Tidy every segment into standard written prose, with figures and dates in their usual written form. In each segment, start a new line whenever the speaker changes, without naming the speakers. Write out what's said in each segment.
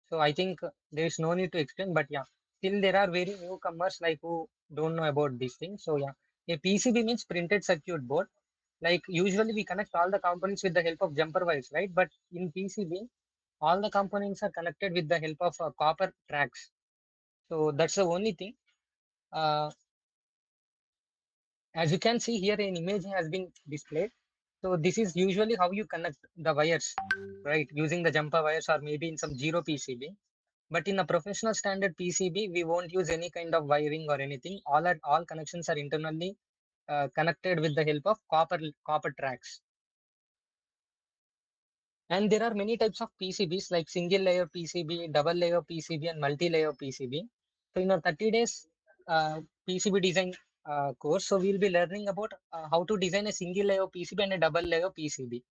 So I think there is no need to explain, but yeah, still there are very newcomers like who don't know about these things. So yeah, a PCB means printed circuit board. Like usually we connect all the components with the help of jumper wires, right? But in PCB, all the components are connected with the help of copper tracks. So that's the only thing. Uh, as you can see here, an image has been displayed. So this is usually how you connect the wires, right? Using the jumper wires or maybe in some zero PCB. But in a professional standard PCB, we won't use any kind of wiring or anything. All connections are internally connected with the help of copper tracks. And there are many types of PCBs like single layer PCB, double layer PCB, and multi-layer PCB. So in our 30 days PCB design course, so we'll be learning about how to design a single layer PCB and a double layer PCB.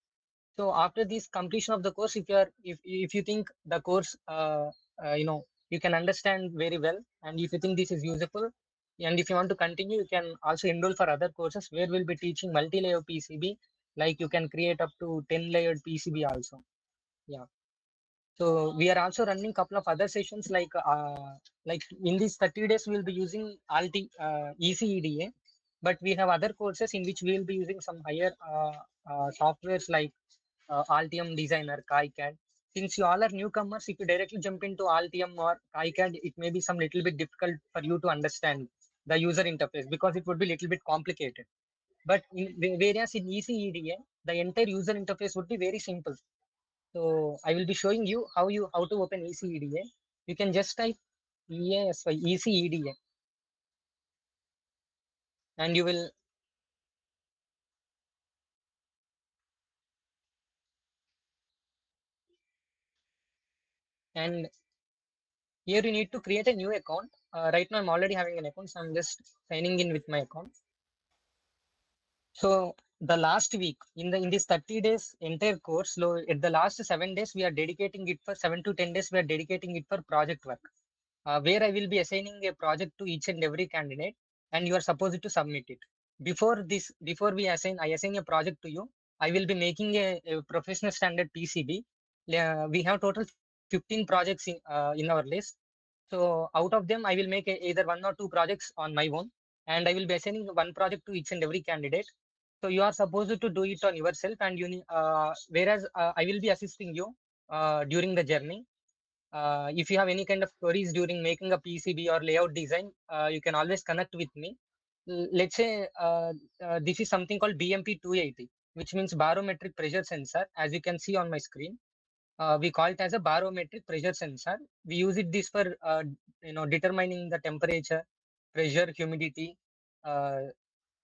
So after this completion of the course, if you think the course you can understand very well, and if you think this is useful, and if you want to continue, you can also enroll for other courses where we'll be teaching multi-layer PCB. Like you can create up to 10 layered PCB also. Yeah. So we are also running couple of other sessions like in these 30 days we'll be using ECEDA, but we have other courses in which we will be using some higher softwares like Altium Designer, KiCad. Since you all are newcomers, if you directly jump into Altium or KiCad, it may be some little bit difficult for you to understand the user interface because it would be little bit complicated. But whereas in ECEDA, the entire user interface would be very simple. So I will be showing you how to open ECEDA. You can just type ECEDA and you will and here you need to create a new account. Right now I'm already having an account, so I'm just signing in with my account. So the last week in this 30 days entire course, so at the last 7 days we are dedicating it for 7 to 10 days. We are dedicating it for project work, where I will be assigning a project to each and every candidate, and you are supposed to submit it. Before I assign a project to you, I will be making a professional standard PCB. We have total 15 projects in our list. So out of them, I will make either one or two projects on my own, and I will be assigning one project to each and every candidate. So you are supposed to do it on yourself, and whereas I will be assisting you during the journey. If you have any kind of queries during making a PCB or layout design, you can always connect with me. Let's say this is something called BMP 280, which means barometric pressure sensor. As you can see on my screen, we call it as a barometric pressure sensor. We use it this for determining the temperature, pressure, humidity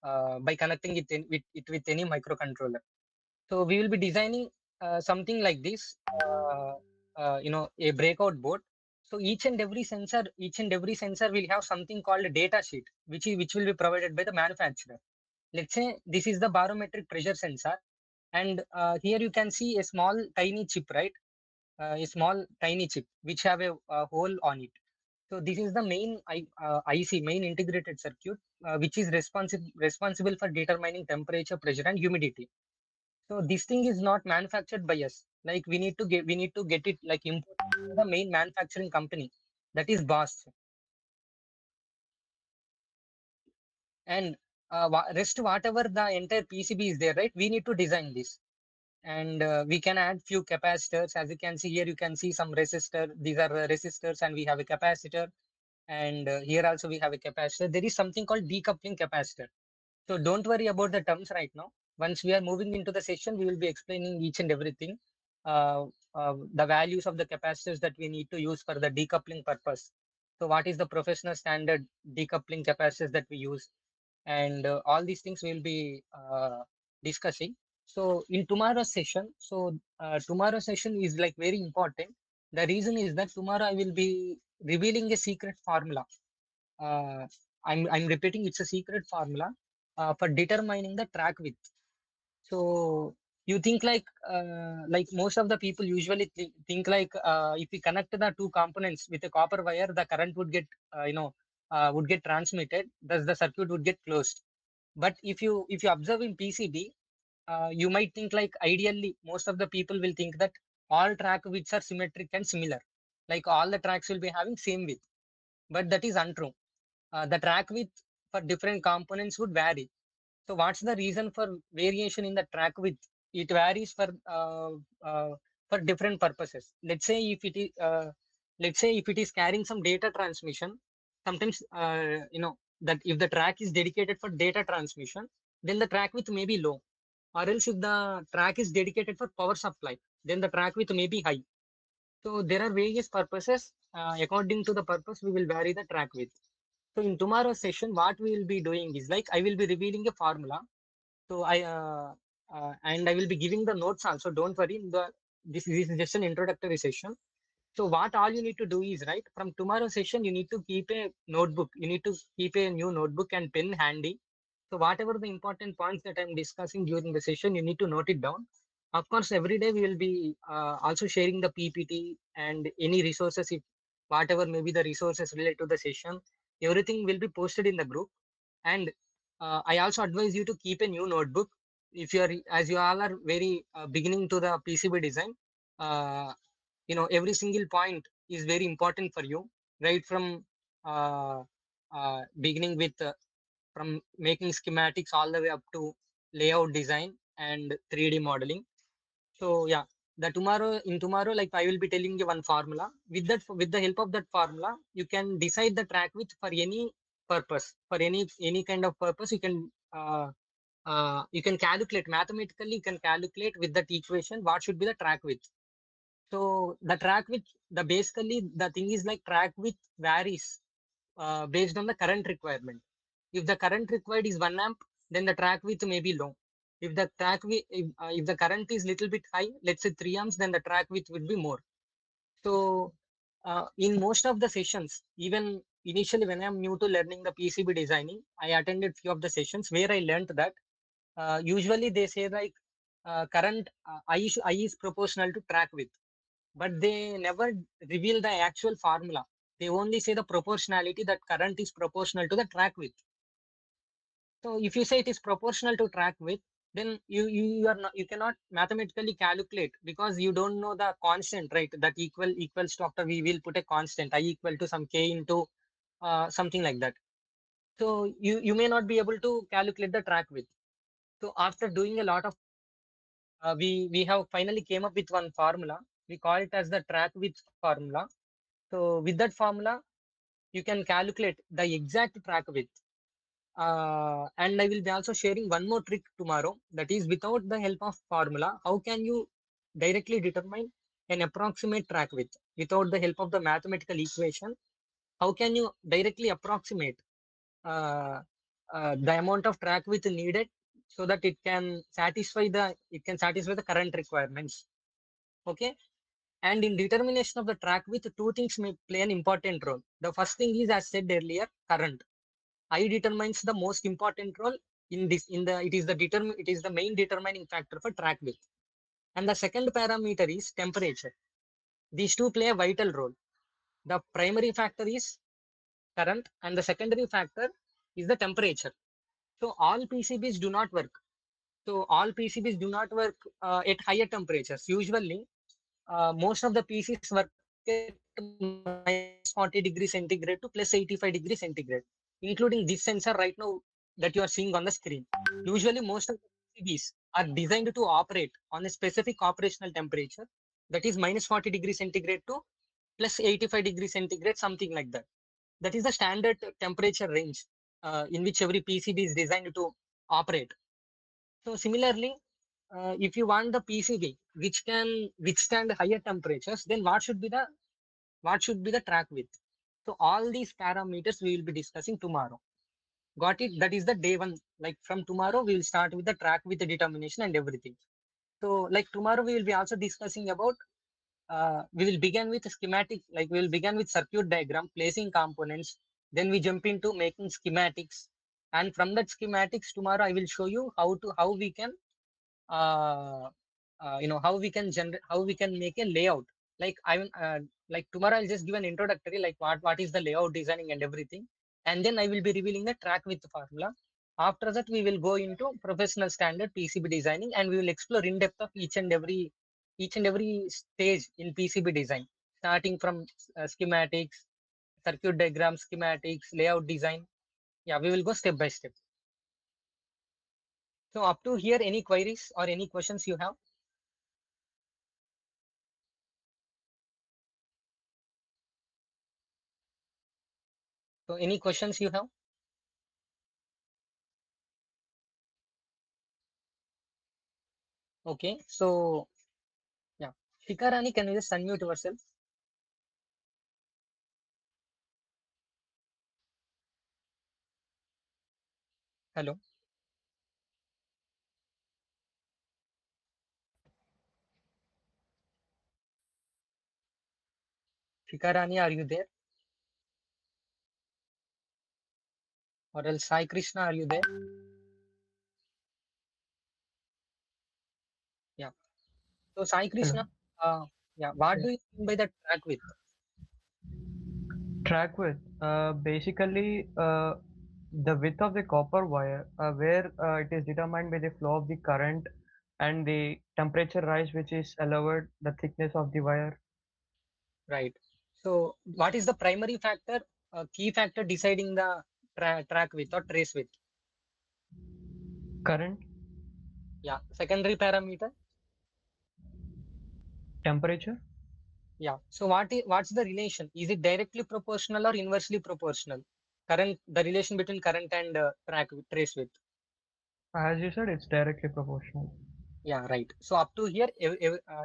uh, by connecting with any microcontroller. So we will be designing something like this, a breakout board. So each and every sensor will have something called a data sheet, which will be provided by the manufacturer. Let's say this is the barometric pressure sensor, and here you can see a small tiny chip, right? A small tiny chip which have a hole on it. So this is the IC, main integrated circuit, which is responsible for determining temperature, pressure, and humidity. So this thing is not manufactured by us. Like we need to get it like imported from the main manufacturing company, that is Bosch. And rest whatever the entire PCB is there, right? We need to design this, and we can add few capacitors. As you can see here, you can see some resistor. These are the resistors, and we have a capacitor. And here also we have a capacitor. There is something called decoupling capacitor. So don't worry about the terms right now. Once we are moving into the session, we will be explaining each and everything, uh, the values of the capacitors that we need to use for the decoupling purpose. So what is the professional standard decoupling capacitors that we use? And all these things we will be discussing. So in tomorrow's session, tomorrow's session is like very important. The reason is that tomorrow I will be revealing a secret formula. uh, I'm repeating, it's a secret formula for determining the track width. So you think like most of the people usually think like if we connect the two components with a copper wire, the current would get would get transmitted, thus the circuit would get closed. But if you observe in PCB, you might think like ideally most of the people will think that all track widths are symmetric and similar. like all the tracks will be having same width, but that is untrue. The track width for different components would vary. So what's the reason for variation in the track width? It varies for different purposes. Let's say if it is carrying some data transmission, sometimes that if the track is dedicated for data transmission, then the track width may be low. Or else if the track is dedicated for power supply, then the track width may be high. So there are various purposes. According to the purpose, we will vary the track width. So in tomorrow's session, what we will be doing is like I will be revealing a formula. So and I will be giving the notes also. Don't worry. This is just an introductory session. So what all you need to do is right from tomorrow's session, you need to keep a notebook. You need to keep a new notebook and pen handy. So whatever the important points that I'm discussing during the session, you need to note it down. Of course, every day we will be also sharing the PPT and any resources, if whatever may be the resources related to the session, everything will be posted in the group. And I also advise you to keep a new notebook if you are, as you all are very beginning to the PCB design. Uh, every single point is very important for you, right from uh, beginning with from making schematics all the way up to layout design and 3D modeling. So yeah, the tomorrow, like I will be telling you one formula. With the help of that formula, you can decide the track width for any purpose, for any kind of purpose. You can calculate mathematically. You can calculate with that equation what should be the track width. So the track width, basically the thing is like track width varies based on the current requirement. If the current required is 1 amp, then the track width may be low. If the current is little bit high, let's say 3 amps, then the track width would be more. So in most of the sessions, even initially when I'm new to learning the PCB designing, I attended few of the sessions where I learned that usually they say like current I is proportional to track width, but they never reveal the actual formula. They only say the proportionality that current is proportional to the track width. So if you say it is proportional to track width, then you are not, you cannot mathematically calculate because you don't know the constant, right? That equals to, after we will put a constant I equal to some k into something like that. So you may not be able to calculate the track width. So after doing a lot of we have finally came up with one formula. We call it as the track width formula. So with that formula, you can calculate the exact track width. And I will be also sharing one more trick tomorrow. That is, without the help of formula, how can you directly determine an approximate track width without the help of the mathematical equation? How can you directly approximate uh, the amount of track width needed so that it can satisfy the current requirements? Okay. And in determination of the track width, two things may play an important role. The first thing is, as said earlier, current. I determines the most important role in this. It is the main determining factor for track width. And the second parameter is temperature. These two play a vital role. The primary factor is current, and the secondary factor is the temperature. So all PCBs do not work. So all PCBs do not work at higher temperatures. Usually, most of the PCs work at minus 40 degree centigrade to plus 85 degree centigrade, including this sensor right now that you are seeing on the screen. Usually, most of the PCBs are designed to operate on a specific operational temperature, that is minus 40 degree centigrade to plus 85 degree centigrade, something like that. That is the standard temperature range in which every PCB is designed to operate. So similarly, if you want the PCB which can withstand higher temperatures, then what should be the track width? So all these parameters we will be discussing tomorrow. Got it? That is the day one. Like from tomorrow, we will start with the track width determination and everything. So like tomorrow, we will be also discussing about. We will begin with schematic. Like we will begin with circuit diagram, placing components. Then we jump into making schematics, and from that schematics tomorrow, I will show you how we can uh, how we can make a layout. Like like tomorrow I'll just give an introductory, like what is the layout designing and everything, and then I will be revealing the track width formula. After that we will go into professional standard PCB designing, and we will explore in depth of each and every stage in PCB design. starting from schematics, circuit diagram, schematics, layout design. Yeah, we will go step by step. So up to here, any queries or any questions you have? So any questions you have? Okay, so yeah. Shikarani, can you just unmute yourself? Hello. Shikarani, are you there? Or else Sai Krishna, are you there? Yeah. So Sai
Hello.
Krishna, yeah, what
Yeah.
do you mean by the track width?
Track width. Basically, the width of the copper wire, where it is determined by the flow of the current and the temperature rise, which is allowed the thickness of the wire.
Right. So what is the primary factor, key factor deciding the track width or trace width?
Current,
Yeah. Secondary parameter.
temperature.
Yeah. So what's the relation? Is it directly proportional or inversely proportional? The relation between current and trace width.
As you said, it's directly proportional.
Yeah, right. So up to here,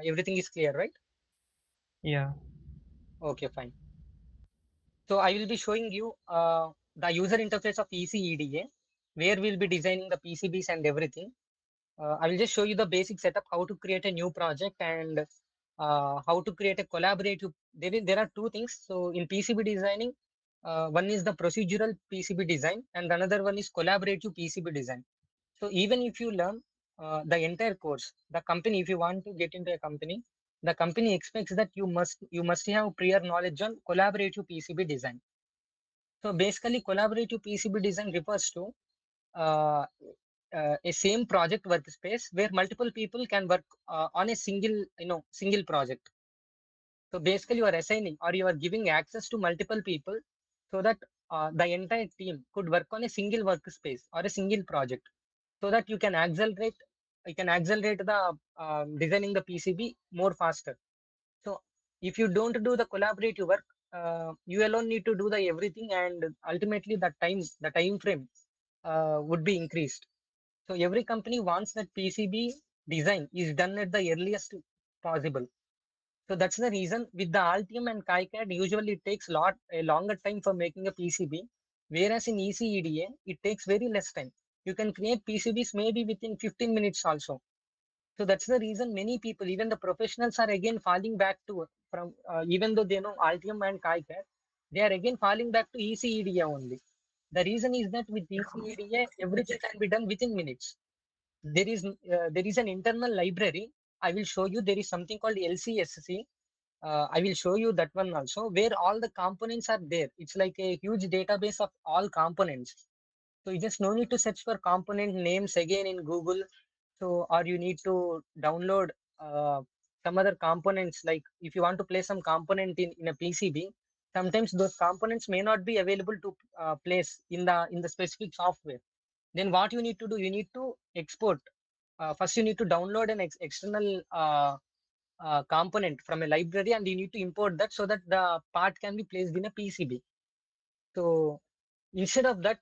everything is clear, right?
Yeah.
Okay, fine. So I will be showing you the user interface of ECEDA, where we'll be designing the PCBs and everything. I will just show you the basic setup, how to create a new project and how to create a collaborative. There are two things. So in PCB designing, one is the procedural PCB design and another one is collaborative PCB design. So even if you learn the entire course, the company, if you want to get into a company, the company expects that you must have prior knowledge on collaborative PCB design. So basically, collaborative PCB design refers to uh, a same project workspace where multiple people can work on a single project. So basically, you are assigning or you are giving access to multiple people so that the entire team could work on a single workspace or a single project, so that you can accelerate the designing the PCB more faster. So if you don't do the collaborative work, you alone need to do the everything, and ultimately the time frame would be increased. So every company wants that PCB design is done at the earliest possible. So that's the reason with the Altium and KiCad, usually it takes a longer time for making a PCB, whereas in ECEDA, it takes very less time. You can create PCBs maybe within 15 minutes also. So that's the reason many people, even the professionals, are again falling back to from even though they know Altium and KiCad, they are again falling back to ECEDA only. The reason is that with ECEDA, everything can be done within minutes. There is an internal library. I will show you. There is something called LCSC. I will show you that one also, where all the components are there. It's like a huge database of all components. So you just no need to search for component names again in Google. So or you need to download some other components. Like if you want to play some component in a PCB, sometimes those components may not be available to place in the specific software. Then what you need to do, you need to export. First, you need to download an external component from a library, and you need to import that so that the part can be placed in a PCB. So instead of that,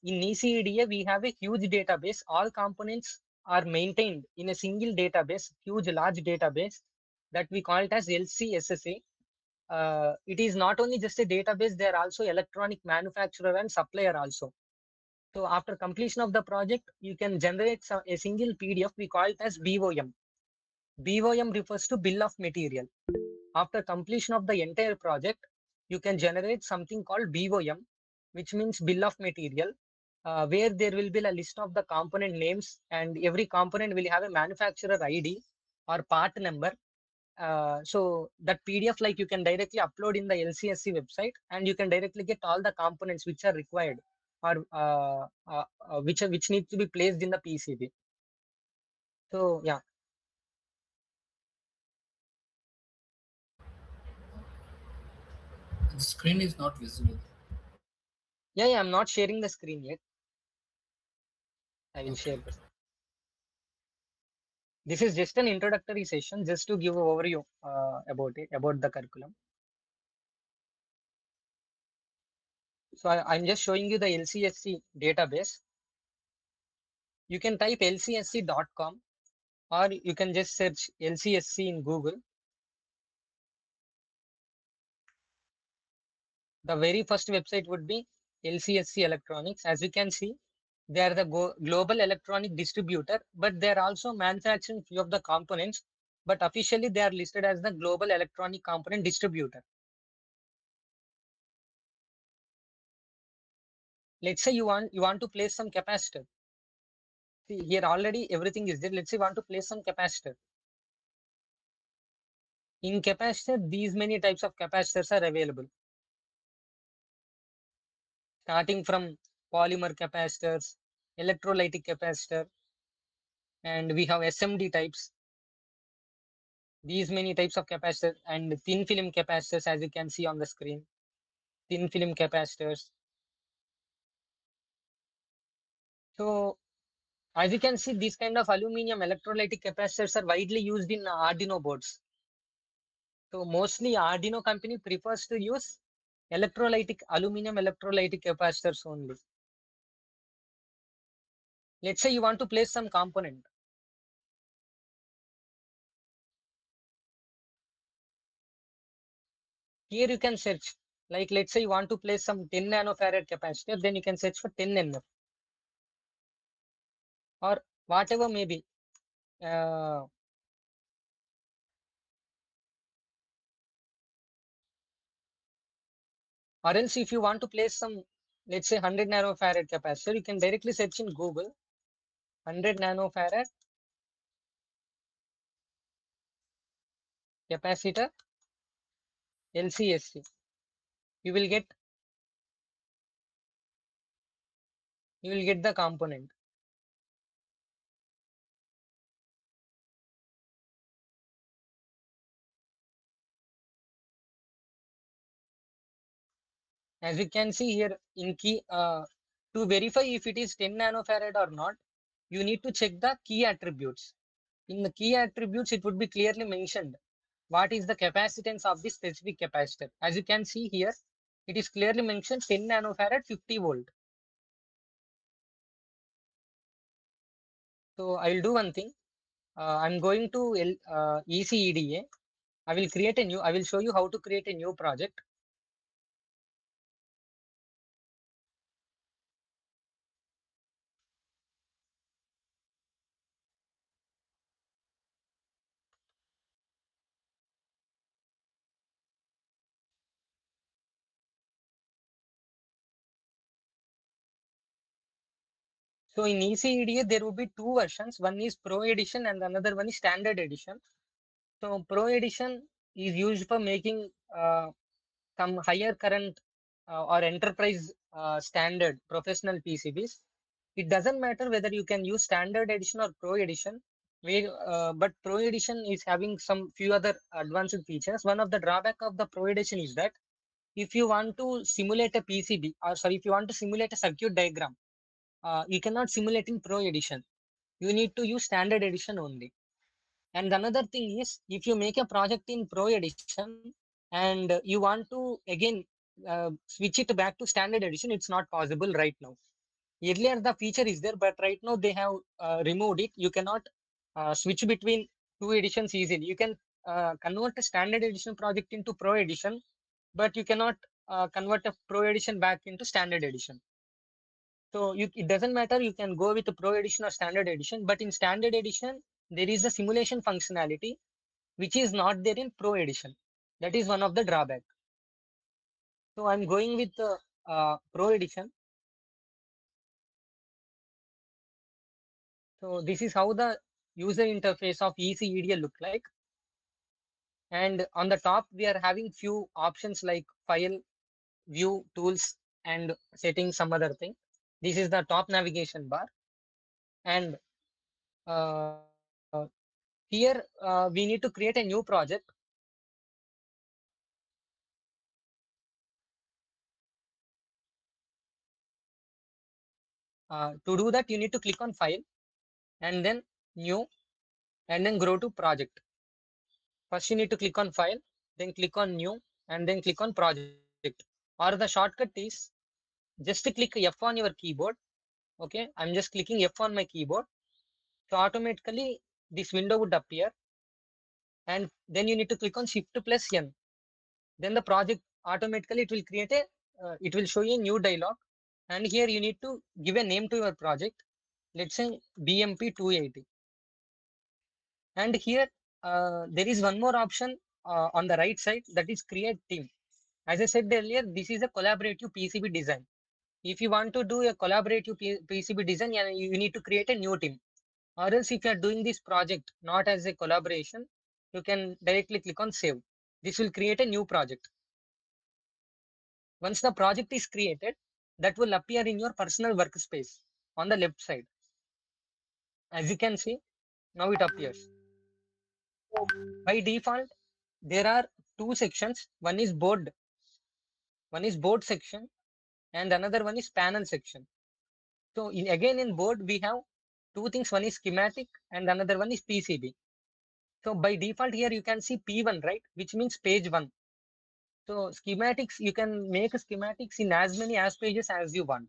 in ECEDA, we have a huge database. All components are maintained in a single database, huge, large database that we call it as LCSSA. It is not only just a database, they are also electronic manufacturer and supplier also. So after completion of the project, you can generate a single PDF. We call it as BOM. BOM refers to bill of material. After completion of the entire project, you can generate something called BOM, which means bill of material, where there will be a list of the component names, and every component will have a manufacturer ID or part number. So that PDF, like you can directly upload in the LCSC website, and you can directly get all the components which are required or which need to be placed in the PCB. So yeah.
The screen is not visible.
Yeah, I'm not sharing the screen yet. I will
Okay,
share
okay.
this. This is just an introductory session, just to give an overview about it, about the curriculum. So I'm just showing you the LCSC database. You can type lcsc.com, or you can just search LCSC in Google. The very first website would be LCSC Electronics. As you can see, they are the global electronic distributor, but they are also manufacturing few of the components. But officially, they are listed as the global electronic component distributor. Let's say you want to place some capacitor. See, here already everything is there. Let's say you want to place some capacitor. In capacitor, these many types of capacitors are available, starting from polymer capacitors, electrolytic capacitor, and we have SMD types. These many types of capacitors and thin film capacitors, as you can see on the screen. Thin film capacitors. So as you can see, these kind of aluminum electrolytic capacitors are widely used in Arduino boards. So mostly Arduino company prefers to use aluminum electrolytic capacitors only. Let's say you want to place some component. Here you can search, like let's say you want to place some 10 nanofarad capacitor, then you can search for 10 nf or whatever may be. Uh, or else if you want to place some, let's say 100 nanofarad capacitor, you can directly search in Google 100 nanofarad capacitor LCSC. You will get the component. As you can see here in key, to verify if it is 10 nanofarad or not, you need to check the key attributes. In the key attributes, it would be clearly mentioned what is the capacitance of the specific capacitor. As you can see here, it is clearly mentioned 10 nanofarad 50 volt. So I will do one thing. I'm going to ECEDA. I will show you how to create a new project. So in ECEDA, there will be two versions. One is Pro Edition and another one is Standard Edition. So Pro Edition is used for making some higher current or enterprise standard professional PCBs. It doesn't matter whether you can use Standard Edition or Pro Edition, but Pro Edition is having some few other advanced features. One of the drawback of the Pro Edition is that if you want to simulate a PCB, or sorry, if you want to simulate a circuit diagram, you cannot simulate in Pro Edition. You need to use Standard Edition only. And another thing is, if you make a project in Pro Edition and you want to again switch it back to Standard Edition, it's not possible right now. Earlier, the feature is there, but right now they have removed it. You cannot switch between two editions easily. You can convert a Standard Edition project into Pro Edition, but you cannot convert a Pro Edition back into Standard Edition. So it doesn't matter, you can go with the Pro Edition or Standard Edition, but in Standard Edition, there is a simulation functionality which is not there in Pro Edition. That is one of the drawback. So I'm going with the Pro Edition. So this is how the user interface of ECEDA look like. And on the top, we are having few options like file, view, tools, and setting some other thing. This is the top navigation bar. And uh, here we need to create a new project. To do that, you need to click on File and then New and then go to Project. First, you need to click on File, then click on New and then click on Project. Or the shortcut is just click F on your keyboard. Okay, I'm just clicking F on my keyboard. So automatically this window would appear, and then you need to click on Shift plus N. Then the project automatically it will create a it will show you a new dialog, and here you need to give a name to your project. Let's say BMP 280. And here there is one more option on the right side, that is create team. As I said earlier, this is a collaborative PCB design. If you want to do a collaborative PCB design, you need to create a new team. Or else if you are doing this project not as a collaboration, you can directly click on save. This will create a new project. Once the project is created, that will appear in your personal workspace on the left side. As you can see, now it appears. By default, there are two sections. One is board section, and another one is panel section. So again in board we have two things. One is schematic and another one is PCB. So by default here you can see P1, right, which means page 1. So schematics, you can make schematics in as many as pages as you want.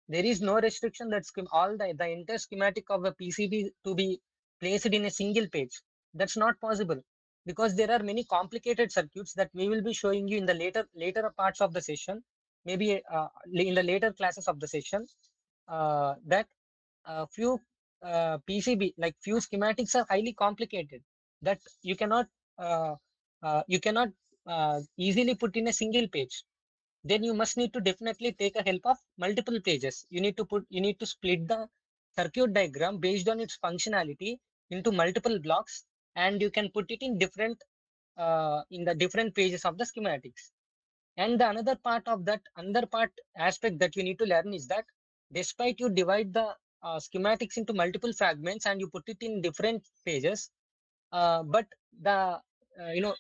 There is no restriction that all the entire schematic of a PCB to be placed in a single page. That's not possible, because there are many complicated circuits that we will be showing you in the later parts of the session, maybe in the later classes of the session. That few PCB, like few schematics, are highly complicated that uh, you cannot easily put in a single page. Then you must need to definitely take a help of multiple pages. You need to split the circuit diagram based on its functionality into multiple blocks, and you can put it in the different pages of the schematics. And the another part aspect that you need to learn is that despite you divide the schematics into multiple fragments and you put it in different pages, but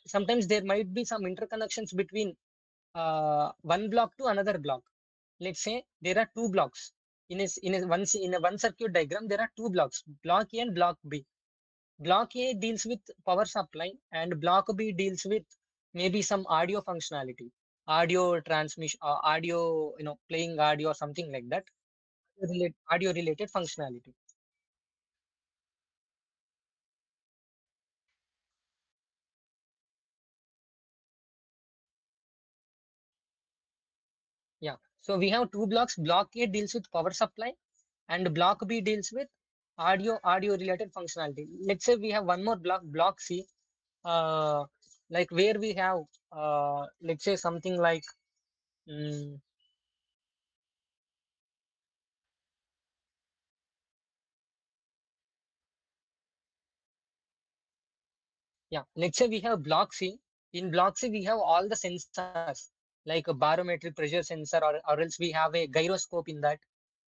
sometimes there might be some interconnections between one block to another block. Let's say there are two blocks in a one circuit diagram. There are two blocks, block A and block B. Block A deals with power supply, and block B deals with maybe some audio functionality, audio transmission, audio, playing audio or something like that, audio related functionality. Yeah. So we have two blocks. Block A deals with power supply, and block B deals with audio related functionality. Let's say we have one more block, block C, uh, like where we have let's say something like mm, yeah, let's say we have block C. In block C we have all the sensors, like a barometric pressure sensor, or else we have a gyroscope in that.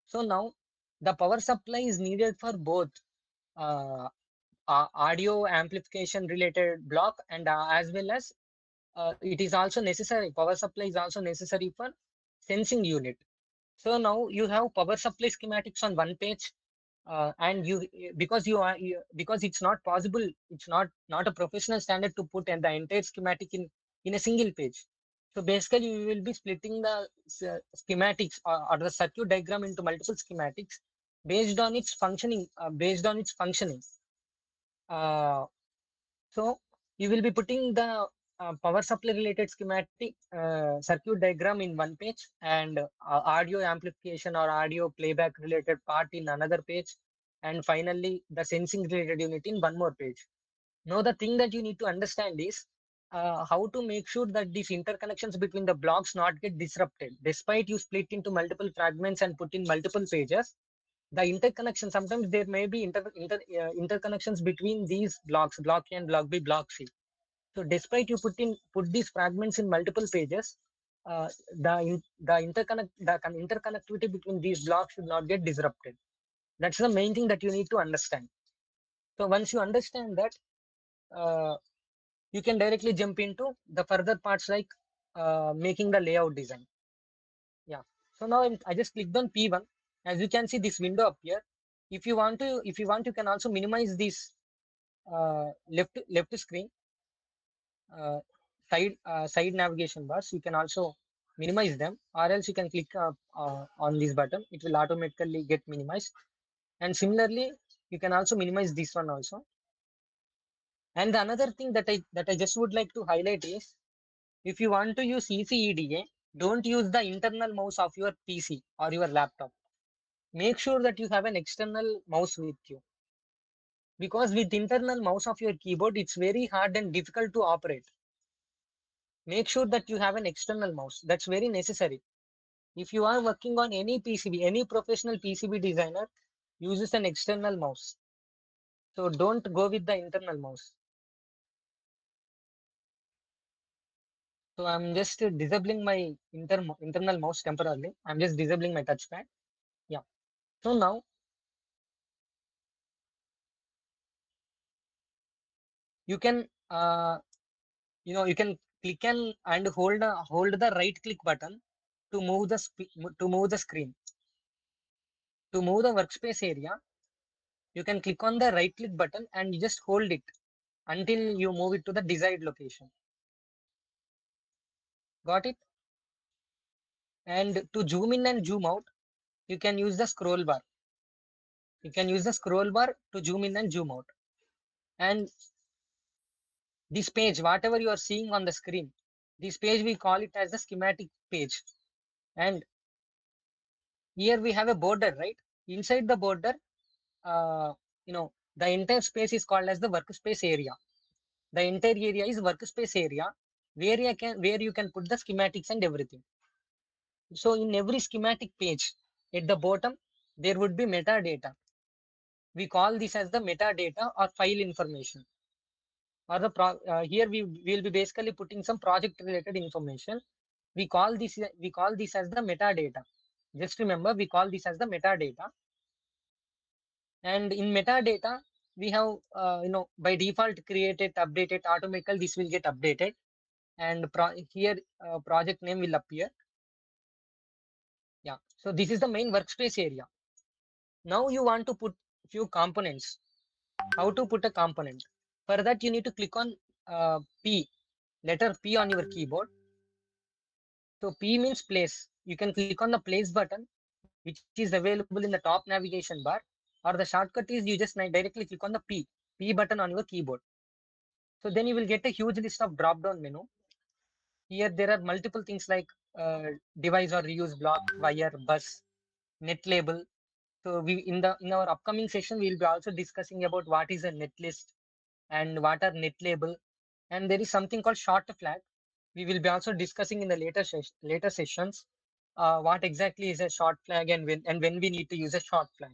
So now the power supply is needed for both uh, audio amplification related block, and as well as it is also necessary, power supply is also necessary for sensing unit. So now you have power supply schematics on one page, and because it's not possible, it's not a professional standard to put the entire schematic in a single page. So basically you will be splitting the schematics, or the circuit diagram into multiple schematics based on its functioning. Uh, so you will be putting the power supply related schematic circuit diagram in one page, and audio amplification or audio playback related part in another page, and finally the sensing related unit in one more page. Now the thing that you need to understand is how to make sure that these interconnections between the blocks not get disrupted. Despite you split into multiple fragments and put in multiple pages, the interconnection, sometimes there may be interconnections between these blocks, block A and block B, block C. So despite you put these fragments in multiple pages, the interconnectivity between these blocks should not get disrupted. That's the main thing that you need to understand. So once you understand that, uh, you can directly jump into the further parts, like making the layout design. Yeah. So now I just clicked on P1. As you can see this window up here. If you want, you can also minimize this left screen uh, side navigation bars. You can also minimize them, or else you can click on this button. It will automatically get minimized. And similarly, you can also minimize this one also. And the another thing that I just would like to highlight is, if you want to use ECEDA, don't use the internal mouse of your PC or your laptop. Make sure that you have an external mouse with you, because with internal mouse of your keyboard, it's very hard and difficult to operate. Make sure that you have an external mouse. That's very necessary. If you are working on any PCB, any professional PCB designer uses an external mouse. So don't go with the internal mouse. So I'm just disabling my internal mouse temporarily. I'm just disabling my touchpad. Yeah. So now you can you can click and hold the right click button to move to move the screen. To move the workspace area, you can click on the right click button and you just hold it until you move it to the desired location. Got it? And to zoom in and zoom out, you can use the scroll bar. You can use the scroll bar to zoom in and zoom out. And this page, whatever you are seeing on the screen, this page we call it as the schematic page. And here we have a border, right? Inside the border, uh, the entire space is called as the workspace area. The entire area is workspace area where you can put the schematics and everything. So in every schematic page, at the bottom, there would be metadata. We call this as the metadata or file information. Or here we will be basically putting some project related information. We call this as the metadata. Just remember, we call this as the metadata. And in metadata, we have by default created, updated, automatically this will get updated. And here project name will appear. Yeah. So this is the main workspace area. Now you want to put few components. How to put a component? For that, you need to click on P, letter P on your keyboard. So P means place. You can click on the place button, which is available in the top navigation bar, or the shortcut is you just directly click on the P button on your keyboard. So then you will get a huge list of drop down menu. Here there are multiple things like device or reuse block, wire, bus, net label. So in our upcoming session, we will be also discussing about what is a net list and what are net label. And there is something called short flag. We will be also discussing in the later sessions what exactly is a short flag and when we need to use a short flag.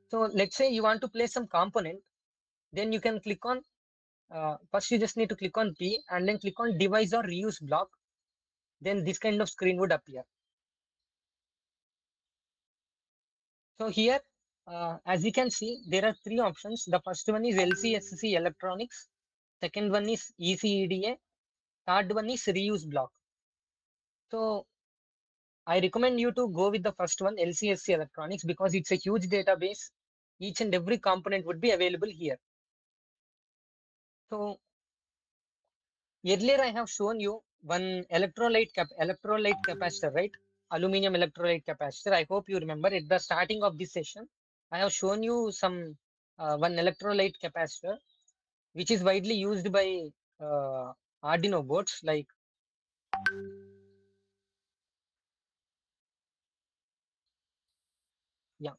So let's say you want to place some component, then you can click on first you just need to click on P and then click on device or reuse block. Then this kind of screen would appear. So here, as you can see, there are three options. The first one is LCSC electronics. Second one is ECEDA. Third one is reuse block. So I recommend you to go with the first one, LCSC electronics, because it's a huge database. Each and every component would be available here. So earlier I have shown you one electrolyte capacitor, right? Aluminum electrolyte capacitor. I hope you remember at the starting of this session, I have shown you some one electrolyte capacitor, which is widely used by uh, Arduino boards. Like, yeah,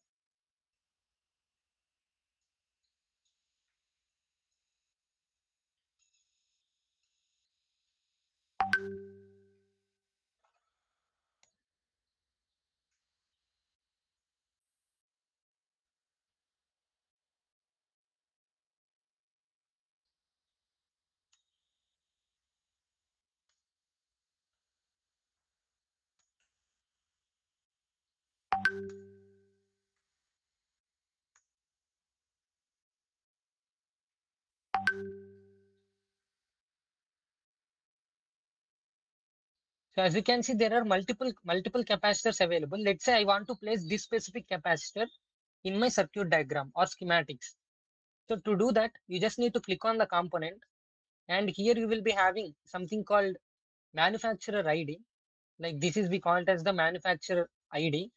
So as you can see, there are multiple capacitors available. Let's say I want to place this specific capacitor in my circuit diagram or schematics. So to do that, you just need to click on the component, and here you will be having something called manufacturer ID. Like this is we call it as the manufacturer ID.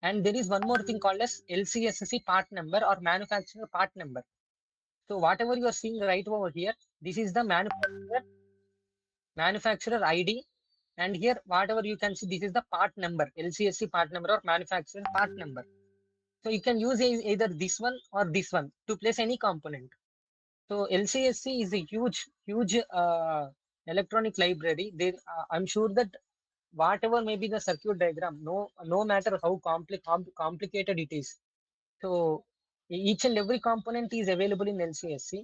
And there is one more thing called as LCSC part number or manufacturer part number. So whatever you are seeing right over here, this is the manufacturer ID. And here, whatever you can see, this is the part number, LCSC part number or manufacturer part number. So you can use either this one or this one to place any component. So LCSC is a huge electronic library. There, I'm sure that whatever may be the circuit diagram, no matter how complicated it is. So each and every component is available in LCSC.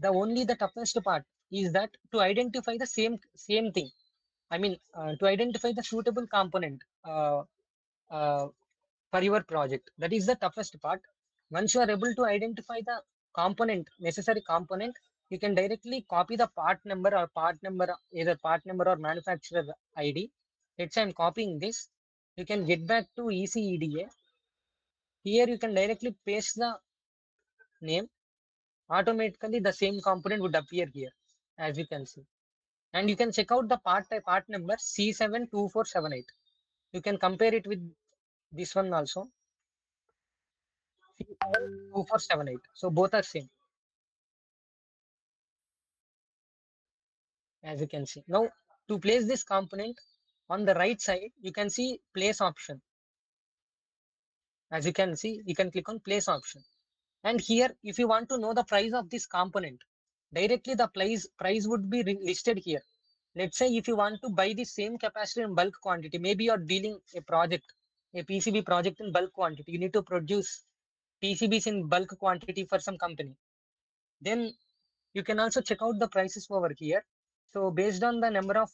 The toughest part is that to identify the same thing. I mean, to identify the suitable component uh, for your project. That is the toughest part. Once you are able to identify the necessary component, you can directly copy the part number, either part number or manufacturer ID. Let's say I'm copying this. You can get back to ECEDA. Here you can directly paste the name. Automatically the same component would appear here, as you can see. And you can check out the part number C72478. You can compare it with this one also, C72478. So both are same, as you can see. Now, to place this component on the right side, you can see place option. As you can see, you can click on place option. And here, if you want to know the price of this component, directly the price would be listed here. Let's say if you want to buy the same capacitor in bulk quantity, maybe you're dealing a PCB project in bulk quantity. You need to produce PCBs in bulk quantity for some company. Then you can also check out the prices over here. So based on the number of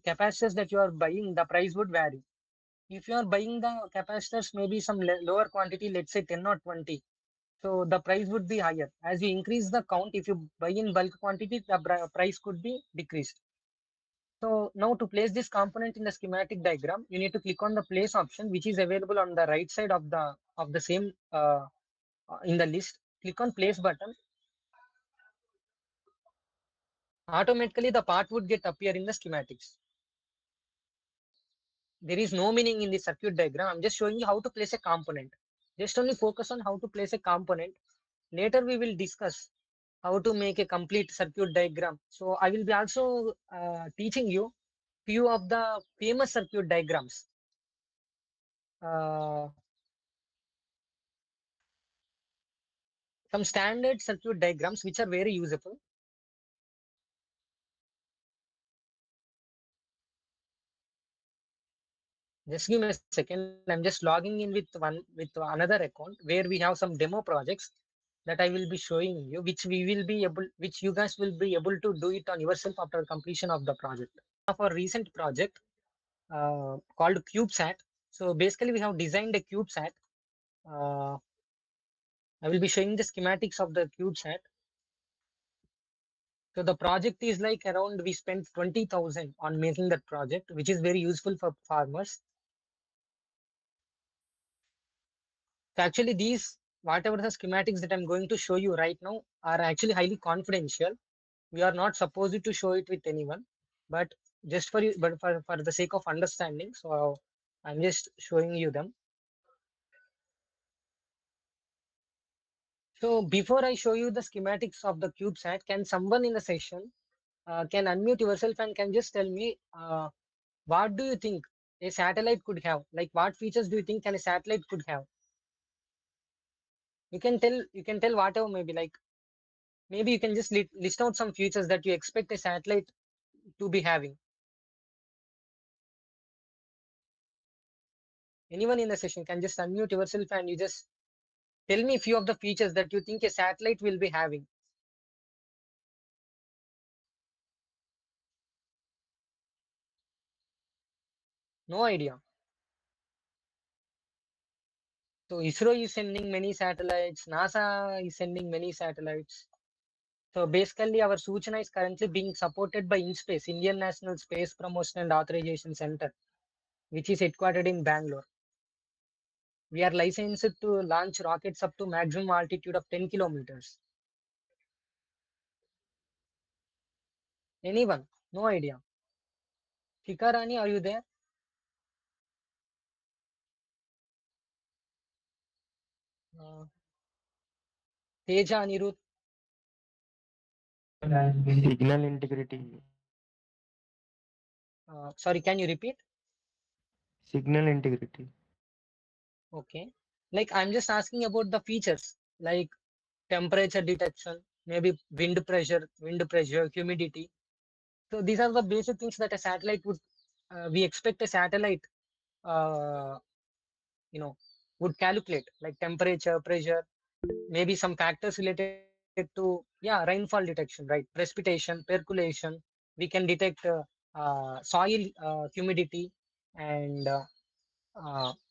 capacitors that you are buying, the price would vary. If you are buying the capacitors, maybe some lower quantity, let's say 10 or 20, so the price would be higher. As you increase the count, if you buy in bulk quantity, the price could be decreased. So now to place this component in the schematic diagram, you need to click on the place option, which is available on the right side of the same in the list. Click on place button. Automatically the part would get appear in the schematics. There is no meaning in the circuit diagram. I'm just showing you how to place a component. Just only focus on how to place a component. Later we will discuss how to make a complete circuit diagram. So I will be also teaching you few of the famous circuit diagrams. Uh, some standard circuit diagrams which are very useful. Just give me a second. I'm just logging in with another account where we have some demo projects that I will be showing you, which you guys will be able to do it on yourself after completion of the project. Of our recent project called CubeSat. So basically, we have designed a CubeSat. Uh, I will be showing the schematics of the CubeSat. So the project is like around we spent 20,000 on making that project, which is very useful for farmers. So actually these, whatever the schematics that I'm going to show you right now are actually highly confidential. We are not supposed to show it with anyone, but just for you, but for the sake of understanding. So I'm just showing you them. So before I show you the schematics of the CubeSat, can someone in the session can unmute yourself and can just tell me what do you think a satellite could have? Like what features do you think can a satellite could have? You can tell whatever maybe like maybe you can just list out some features that you expect a satellite to be having. Anyone in the session can just unmute yourself and you just tell me a few of the features that you think a satellite will be having. No idea. So ISRO is sending many satellites, NASA is sending many satellites. So basically, our Suchana is currently being supported by InSpace, Indian National Space Promotion and Authorization Center, which is headquartered in Bangalore. We are licensed to launch rockets up to maximum altitude of 10 kilometers. Anyone? No idea. Shikarani, are you there? Uh, Teja, Anirudh.
Signal integrity.
Sorry, can you repeat?
Signal integrity.
Okay. Like I'm just asking about the features, like temperature detection, maybe wind pressure, humidity. So these are the basic things that a satellite would, we expect a satellite, uh, you know, would calculate, like temperature, pressure, maybe some factors related to, yeah, rainfall detection, right? Precipitation, percolation. We can detect soil humidity, and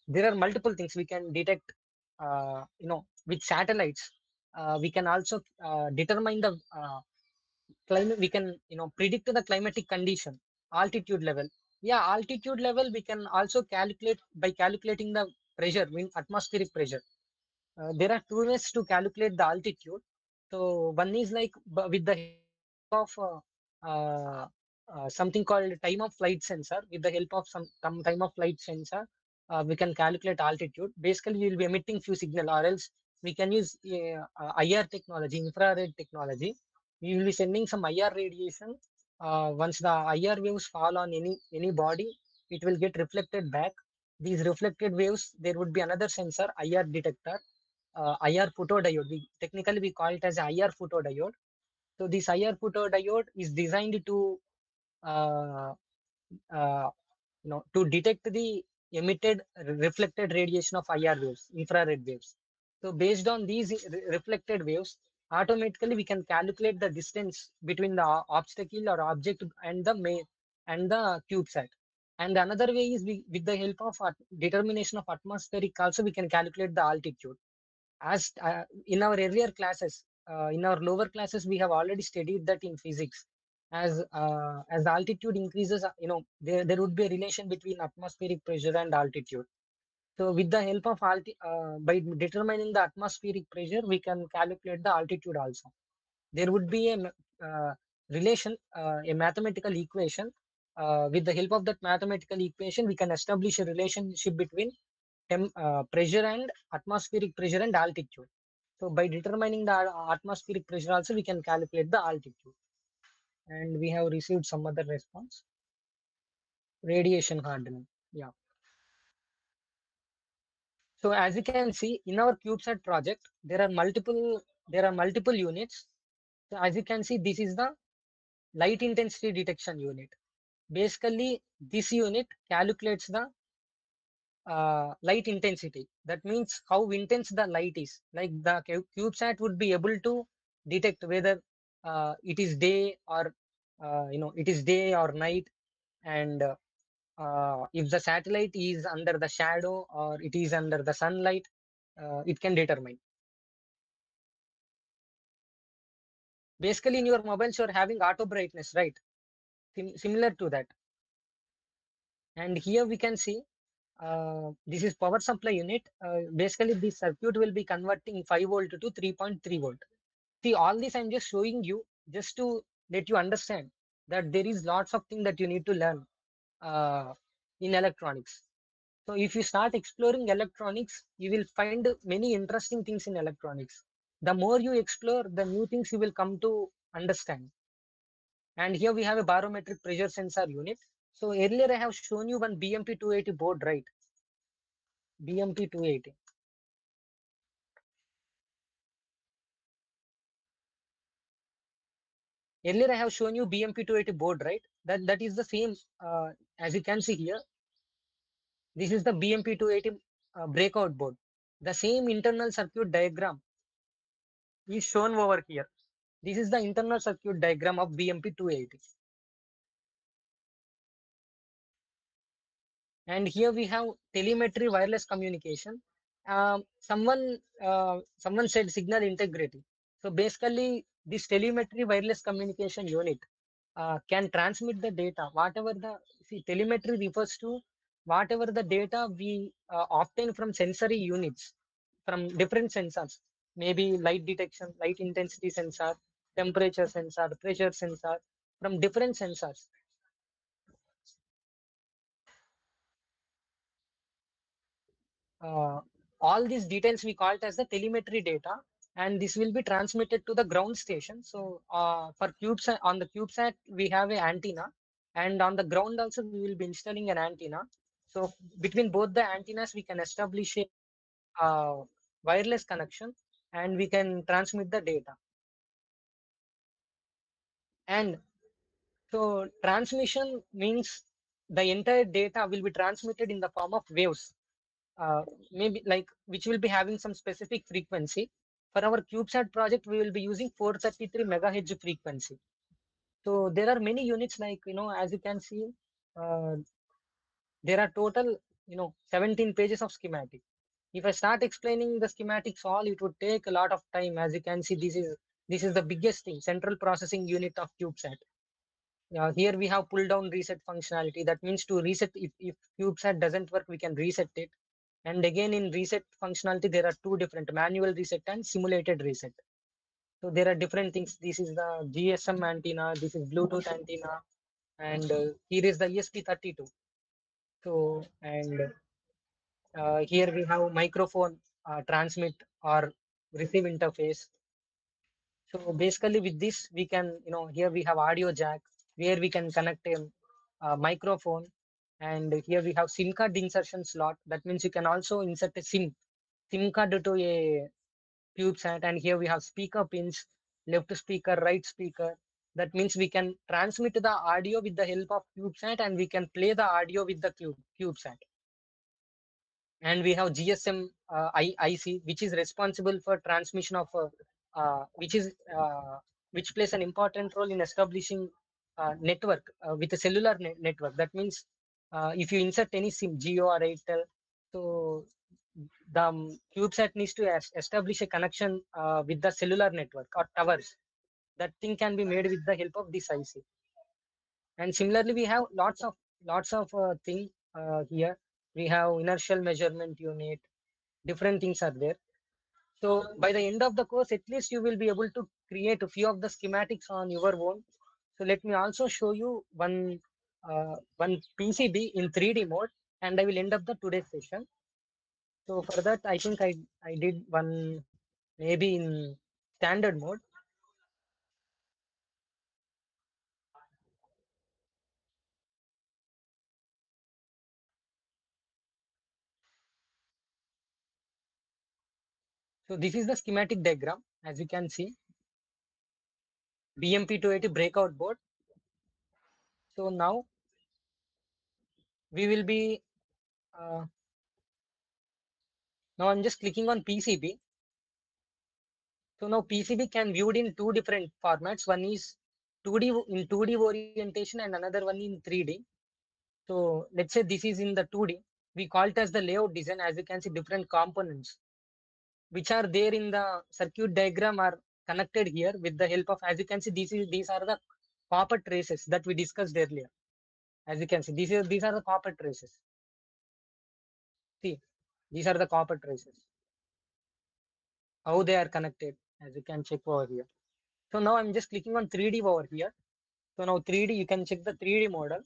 there are multiple things we can detect. With satellites, we can also determine the climate. We can, predict the climatic condition, altitude level. Yeah, altitude level we can also calculate by calculating the pressure, mean atmospheric pressure. There are two ways to calculate the altitude. So one is like with the help of something called time of flight sensor. With the help of some time of flight sensor, we can calculate altitude. Basically, we will be emitting few signal, or else we can use IR technology, infrared technology. We will be sending some IR radiation. Once the IR waves fall on any body, it will get reflected back. These reflected waves, there would be another sensor, IR detector, IR photodiode. Technically, we call it as IR photodiode. So this IR photodiode is designed to uh, uh, to detect the emitted reflected radiation of IR waves, infrared waves. So based on these reflected waves, automatically we can calculate the distance between the obstacle or object and the CubeSat. And another way is with the help of determination of atmospheric, also we can calculate the altitude. As in our earlier classes, in our lower classes, we have already studied that in physics. As the altitude increases, there would be a relation between atmospheric pressure and altitude. So with the help of by determining the atmospheric pressure, we can calculate the altitude also. There would be a relation, a mathematical equation. With the help of that mathematical equation, we can establish a relationship between pressure and atmospheric pressure and altitude. So by determining the atmospheric pressure also, we can calculate the altitude. And we have received some other response. Radiation hardening. Yeah. So as you can see in our CubeSat project, there are multiple units. So as you can see, this is the light intensity detection unit. Basically, this unit calculates the light intensity. That means how intense the light is. Like the CubeSat would be able to detect whether it is day or it is day or night, and if the satellite is under the shadow or it is under the sunlight, it can determine. Basically, in your mobiles, you're having auto brightness, right? Similar to that. And here we can see this is power supply unit. Basically, this circuit will be converting 5 volt to 3.3 volt. See, all this I'm just showing you just to let you understand that there is lots of things that you need to learn uh, in electronics. So if you start exploring electronics, you will find many interesting things in electronics. The more you explore, the new things you will come to understand. And here we have a barometric pressure sensor unit. So earlier I have shown you one BMP280 board, right? BMP280. Earlier I have shown you BMP280 board, right? That is the same, as you can see here. This is the BMP280 breakout board. The same internal circuit diagram is shown over here. This is the internal circuit diagram of BMP280. And here we have telemetry wireless communication. Someone said signal integrity. So basically, this telemetry wireless communication unit can transmit the data, whatever the, see, telemetry refers to whatever the data we obtain from sensory units, from different sensors, maybe light detection, light intensity sensor, temperature sensor, pressure sensor, from different sensors. uh, all these details we call it as the telemetry data, and this will be transmitted to the ground station. So for CubeSat, on the CubeSat we have a antenna, and on the ground also we will be installing an antenna. So between both the antennas we can establish a wireless connection, and we can transmit the data. And so transmission means the entire data will be transmitted in the form of waves, maybe like which will be having some specific frequency. For our CubeSat project, we will be using 433 megahertz frequency. So there are many units, like, as you can see, uh, there are total, 17 pages of schematic. If I start explaining the schematics all, it would take a lot of time. As you can see, this is the biggest thing, central processing unit of CubeSat. Here we have pull down reset functionality. That means to reset, if CubeSat doesn't work, we can reset it. And again, in reset functionality, there are two different, manual reset and simulated reset. So there are different things. This is the GSM antenna, this is Bluetooth antenna, and here is the ESP32. So, and here we have microphone transmit or receive interface. So basically with this, we can, here we have audio jack, where we can connect a microphone. And here we have SIM card insertion slot. That means you can also insert a SIM card to a CubeSat. And here we have speaker pins, left speaker, right speaker. That means we can transmit the audio with the help of CubeSat, and we can play the audio with the CubeSat. And we have GSM IC, which is responsible for transmission of, which plays an important role in establishing network with a cellular network. That means if you insert any SIM, Geo or Airtel, so the CubeSat needs to establish a connection with the cellular network or towers. That thing can be made with the help of this IC. And similarly, we have lots of thing here. We have inertial measurement unit, different things are there. So by the end of the course, at least you will be able to create a few of the schematics on your own. So let me also show you one PCB in 3D mode, and I will end up the today's session. So for that, I think I did one maybe in standard mode. So this is the schematic diagram, as you can see, BMP280 breakout board. So now we will be, now I'm just clicking on PCB. So now PCB can viewed in two different formats. One is 2D in 2D orientation, and another one in 3D. So let's say this is in the 2D. We call it as the layout design. As you can see, different components which are there in the circuit diagram are connected here with the help of, as you can see, these are the copper traces that we discussed earlier. As you can see, these are the copper traces. See, these are the copper traces. How they are connected, as you can check over here. So now I'm just clicking on 3D over here. So now 3D, you can check the 3D model,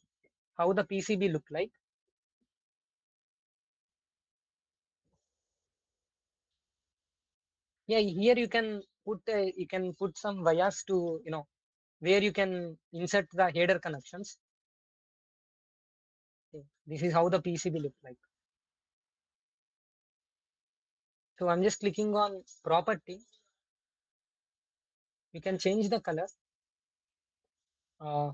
how the PCB look like. Yeah, here you can put some wires to, where you can insert the header connections. Okay, this is how the PCB look like. So I'm just clicking on property. You can change the color. Uh,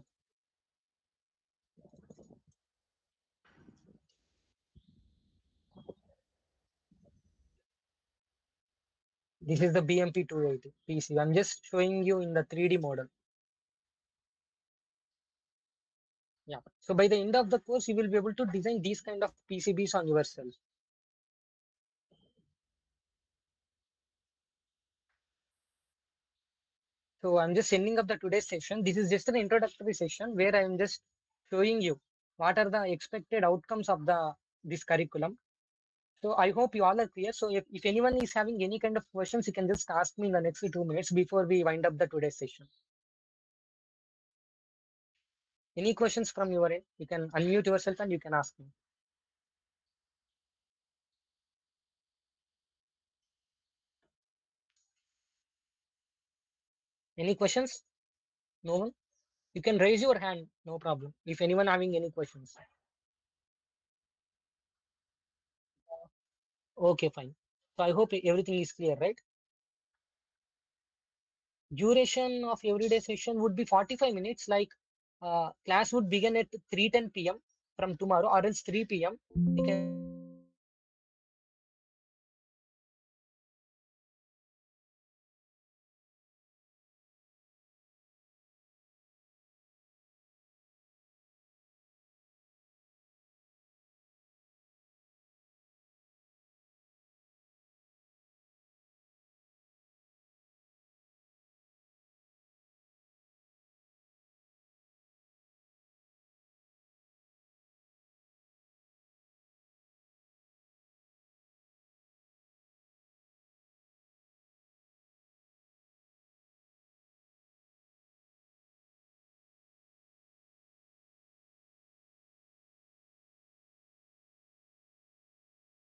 this is the BMP280 PCB. I'm just showing you in the 3D model. Yeah. So by the end of the course, you will be able to design these kind of PCBs on yourself. So I'm just ending up the today's session. This is just an introductory session where I'm just showing you what are the expected outcomes of this curriculum. So I hope you all are clear. So if anyone is having any kind of questions, you can just ask me in the next 2 minutes before we wind up the today's session. Any questions from your end? You can unmute yourself and you can ask me. Any questions? No one? You can raise your hand, no problem. If anyone having any questions. Okay, fine. So I hope everything is clear, right? Duration of everyday session would be 45 minutes. Like class would begin at 3:10 p.m. from tomorrow or else 3 p.m. You can